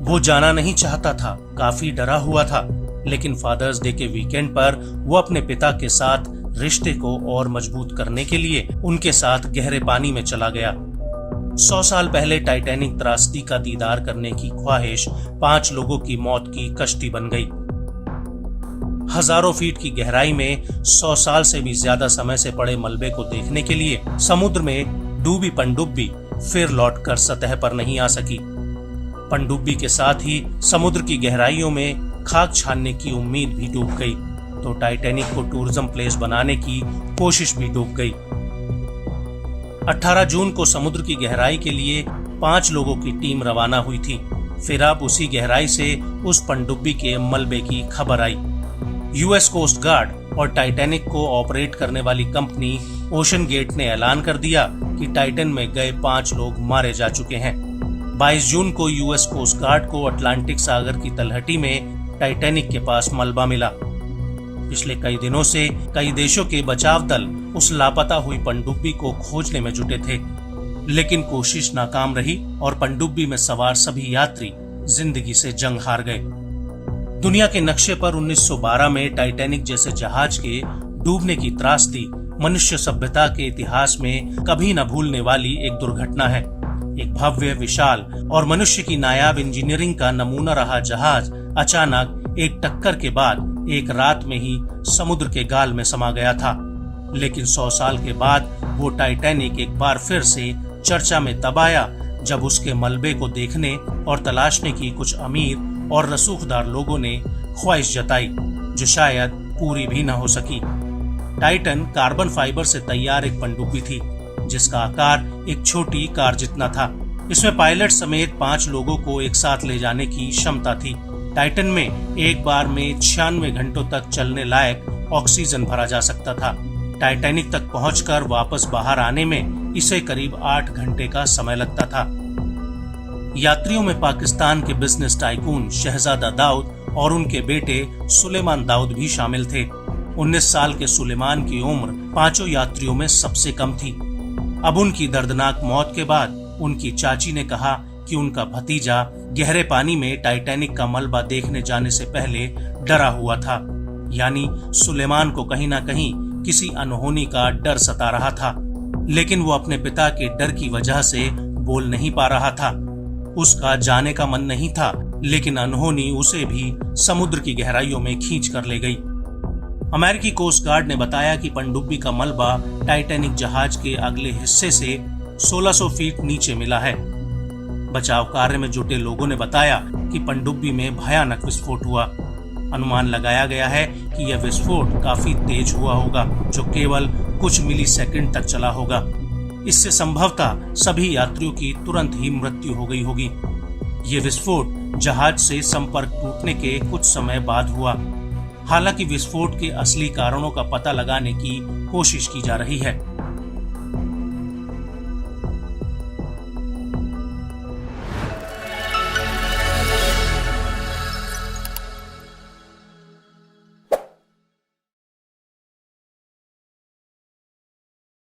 वो जाना नहीं चाहता था, काफी डरा हुआ था, लेकिन फादर्स डे के वीकेंड पर वो अपने पिता के साथ रिश्ते को और मजबूत करने के लिए उनके साथ गहरे पानी में चला गया। 100 साल पहले टाइटैनिक त्रासदी का दीदार करने की ख्वाहिश 5 लोगों की मौत की कश्ती बन गई। हजारों फीट की गहराई में 100 साल से भी ज्यादा समय से पड़े मलबे को देखने के लिए समुद्र में डूबी पनडुब्बी फिर लौटकर सतह पर नहीं आ सकी। पनडुब्बी के साथ ही समुद्र की गहराइयों में खाक छानने की उम्मीद भी डूब गई, तो टाइटैनिक को टूरिज्म प्लेस बनाने की कोशिश भी डूब गई। 18 जून को समुद्र की गहराई के लिए 5 लोगों की टीम रवाना हुई थी। फिर अब उसी गहराई से उस पनडुब्बी के मलबे की खबर आई। यूएस कोस्ट गार्ड और टाइटैनिक को ऑपरेट करने वाली कंपनी ओशन गेट ने ऐलान कर दिया कि टाइटन में गए 5 लोग मारे जा चुके हैं। 22 जून को यूएस कोस्ट गार्ड को अटलांटिक सागर की तलहटी में टाइटैनिक के पास मलबा मिला। पिछले कई दिनों से कई देशों के बचाव दल उस लापता हुई पनडुब्बी को खोजने में जुटे थे, लेकिन कोशिश नाकाम रही और पनडुब्बी में सवार सभी यात्री जिंदगी से जंग हार गए। दुनिया के नक्शे पर 1912 में टाइटैनिक जैसे जहाज के डूबने की त्रासदी मनुष्य सभ्यता के इतिहास में कभी न भूलने वाली एक दुर्घटना है। एक भव्य, विशाल और मनुष्य की नायाब इंजीनियरिंग का नमूना रहा जहाज अचानक एक टक्कर के बाद एक रात में ही समुद्र के गाल में समा गया था। लेकिन 100 साल के बाद वो टाइटैनिक एक बार फिर से चर्चा में तब आया जब उसके मलबे को देखने और तलाशने की कुछ अमीर और रसूखदार लोगों ने ख्वाहिश जताई, जो शायद पूरी भी न हो सकी। टाइटन कार्बन फाइबर से तैयार एक पनडुब्बी थी, जिसका आकार एक छोटी कार जितना था। इसमें पायलट समेत 5 लोगों को एक साथ ले जाने की क्षमता थी। टाइटन में एक बार में 96 घंटों तक चलने लायक ऑक्सीजन भरा जा सकता था। टाइटैनिक तक पहुंचकर वापस बाहर आने में इसे करीब 8 घंटे का समय लगता था। यात्रियों में पाकिस्तान के बिजनेस टाइकून शहजादा दाऊद और उनके बेटे सुलेमान दाऊद भी शामिल थे। 19 साल के सुलेमान की उम्र 5 यात्रियों में सबसे कम थी। अब उनकी दर्दनाक मौत के बाद उनकी चाची ने कहा कि उनका भतीजा गहरे पानी में टाइटैनिक का मलबा देखने जाने से पहले डरा हुआ था। यानी सुलेमान को कहीं ना कहीं किसी अनहोनी का डर सता रहा था, लेकिन वो अपने पिता के डर की वजह से बोल नहीं पा रहा था। उसका जाने का मन नहीं था, लेकिन अनहोनी उसे भी समुद्र की गहराइयों में खींच कर ले गई। अमेरिकी कोस्ट गार्ड ने बताया कि पनडुब्बी का मलबा टाइटैनिक जहाज के अगले हिस्से से 1600 फीट नीचे मिला है। बचाव कार्य में जुटे लोगों ने बताया कि पनडुब्बी में भयानक विस्फोट हुआ। अनुमान लगाया गया है कि यह विस्फोट काफी तेज हुआ होगा, जो केवल कुछ मिलीसेकंड तक चला होगा। इससे संभवतः सभी यात्रियों की तुरंत ही मृत्यु हो गई होगी। ये विस्फोट जहाज से संपर्क टूटने के कुछ समय बाद हुआ। हालांकि विस्फोट के असली कारणों का पता लगाने की कोशिश की जा रही है।